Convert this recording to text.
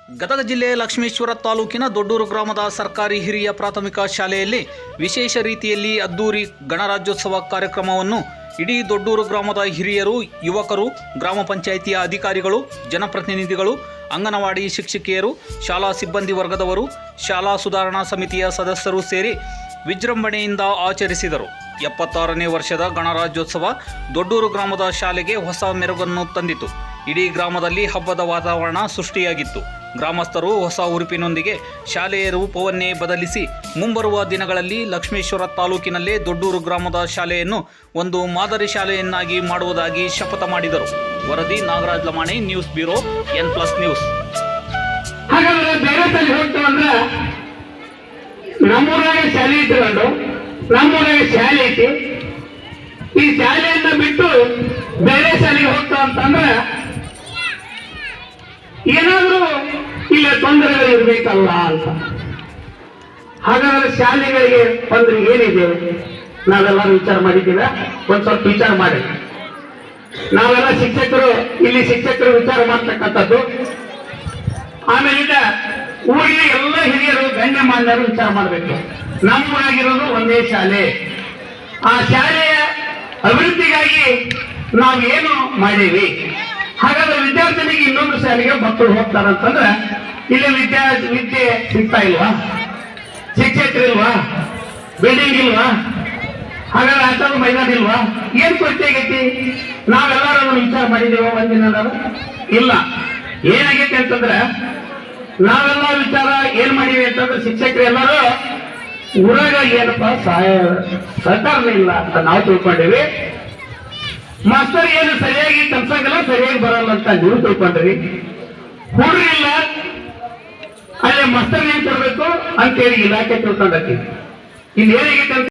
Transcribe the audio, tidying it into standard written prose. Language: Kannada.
ಗದಗ ಜಿಲ್ಲೆ ಲಕ್ಷ್ಮೇಶ್ವರ ತಾಲೂಕಿನ ದೊಡ್ಡೂರು ಗ್ರಾಮದ ಸರ್ಕಾರಿ ಹಿರಿಯ ಪ್ರಾಥಮಿಕ ಶಾಲೆಯಲ್ಲಿ ವಿಶೇಷ ರೀತಿಯಲ್ಲಿ ಅದ್ದೂರಿ ಗಣರಾಜ್ಯೋತ್ಸವ ಕಾರ್ಯಕ್ರಮವನ್ನು ಇಡೀ ದೊಡ್ಡೂರು ಗ್ರಾಮದ ಹಿರಿಯರು, ಯುವಕರು, ಗ್ರಾಮ ಪಂಚಾಯಿತಿಯ ಅಧಿಕಾರಿಗಳು, ಜನಪ್ರತಿನಿಧಿಗಳು, ಅಂಗನವಾಡಿ ಶಿಕ್ಷಕಿಯರು, ಶಾಲಾ ಸಿಬ್ಬಂದಿ ವರ್ಗದವರು, ಶಾಲಾ ಸುಧಾರಣಾ ಸಮಿತಿಯ ಸದಸ್ಯರು ಸೇರಿ ವಿಜೃಂಭಣೆಯಿಂದ ಆಚರಿಸಿದರು. 76ನೇ ವರ್ಷದ ಗಣರಾಜ್ಯೋತ್ಸವ ದೊಡ್ಡೂರು ಗ್ರಾಮದ ಶಾಲೆಗೆ ಹೊಸ ಮೆರುಗನ್ನು ತಂದಿತು. ಇಡೀ ಗ್ರಾಮದಲ್ಲಿ ಹಬ್ಬದ ವಾತಾವರಣ ಸೃಷ್ಟಿಯಾಗಿತ್ತು. ಗ್ರಾಮಸ್ಥರು ಹೊಸ ಉರುಪಿನೊಂದಿಗೆ ಶಾಲೆಯ ರೂಪವನ್ನೇ ಬದಲಿಸಿ ಮುಂಬರುವ ದಿನಗಳಲ್ಲಿ ಲಕ್ಷ್ಮೇಶ್ವರ ತಾಲೂಕಿನಲ್ಲೇ ದೊಡ್ಡೂರು ಗ್ರಾಮದ ಶಾಲೆಯನ್ನು ಒಂದು ಮಾದರಿ ಶಾಲೆಯನ್ನಾಗಿ ಮಾಡುವುದಾಗಿ ಶಪಥ ಮಾಡಿದರು. ವರದಿ Nagaraj Lamani, news bureau, N+ news. ಹಾಗಾದ್ರೆ ಬೇರೆ ತಲೆ ಹೋಗ್ತಾವಂದ್ರೆ ನಮ್ಮೂರಾಗ ಶಾಲೆ ಇಟ್ಕೊಂಡು ನಮ್ಮೂರಾಗ ಶಾಲೆ ಐತಿ, ಈ ಶಾಲೆಯನ್ನ ಬಿಟ್ಟು ಬೇರೆ ಶಾಲೆಗೆ ಹೋಗ್ತಾವಂತಂದ್ರೆ ಏನಾದ್ರೂ ಇಲ್ಲ ತೊಂದರೆಗಳು ಇರ್ಬೇಕಲ್ಲ ಅಂತ. ಹಾಗಾದ್ರೆ ಶಾಲೆಗಳಿಗೆ ತೊಂದರೆ ಏನಿದೆ ನಾವೆಲ್ಲರೂ ವಿಚಾರ ಮಾಡಿದ್ದೀವ. ಒಂದ್ ಸ್ವಲ್ಪ ವಿಚಾರ ಮಾಡಿ. ನಾವೆಲ್ಲ ಶಿಕ್ಷಕರು, ಇಲ್ಲಿ ಶಿಕ್ಷಕರು ವಿಚಾರ ಮಾಡ್ತಕ್ಕಂಥದ್ದು. ಆಮೇಲೆ ಈಗ ಊರಿನ ಎಲ್ಲ ಹಿರಿಯರು, ಗಣ್ಯಮಾನ್ಯರು ವಿಚಾರ ಮಾಡಬೇಕು. ನಮ್ಮೂರಾಗಿರೋದು ಒಂದೇ ಶಾಲೆ. ಆ ಶಾಲೆಯ ಅಭಿವೃದ್ಧಿಗಾಗಿ ನಾವೇನು ಮಾಡೀವಿ? ಹಾಗಾದ್ರೆ ವಿದ್ಯಾರ್ಥಿನಿಗೆ ಇನ್ನೊಂದು ಶಾಲೆಗೆ ಮಕ್ಕಳು ಹೋಗ್ತಾರಂತಂದ್ರೆ ಇಲ್ಲಿ ವಿದ್ಯೆ ಸಿಗ್ತಾ ಇಲ್ವಾ? ಶಿಕ್ಷಕರಿಲ್ವಾ? ಬಿಲ್ಡಿಂಗ್ ಇಲ್ವಾ? ಹಾಗಾದ್ರೆ ಆಟದ ಮೈದಾನ ಇಲ್ವಾ? ಏನ್ ಕೊರತೆ ಆಗೈತಿ? ನಾವೆಲ್ಲರೂ ವಿಚಾರ ಮಾಡಿದೀವ ಒಂದಿನ? ಇಲ್ಲ. ಏನಾಗೈತಿ ಅಂತಂದ್ರೆ ನಾವೆಲ್ಲ ವಿಚಾರ ಏನ್ ಮಾಡಿವಿ ಅಂತಂದ್ರೆ ಶಿಕ್ಷಕರು ಎಲ್ಲರೂ ಊರಾಗ ಏನಪ್ಪ ಸಹಕಾರನೇ ಇಲ್ಲ ಅಂತ ನಾವು ತಿಳ್ಕೊಂಡಿವಿ. ಮಾಸ್ತರ್ ಏನು ಸರಿಯಾಗಿ ಕಲ್ಸಂಗಿಲ್ಲ, ಸರಿಯಾಗಿ ಬರಲ್ಲ ಅಂತ ನೀವು ತಿಳ್ಕೊಂಡ್ರಿ. ಹುಡುಗಿಲ್ಲ, ಅಲ್ಲಿ ಮಾಸ್ತರ್ ಏನ್ ಕೊಡ್ಬೇಕು ಅಂತೇಳಿ ಇಲಾಖೆ ತಿಳ್ಕೊಂಡೈತಿ. ಇಲ್ಲಿ ಏನಾಗೈತೆ ಅಂತ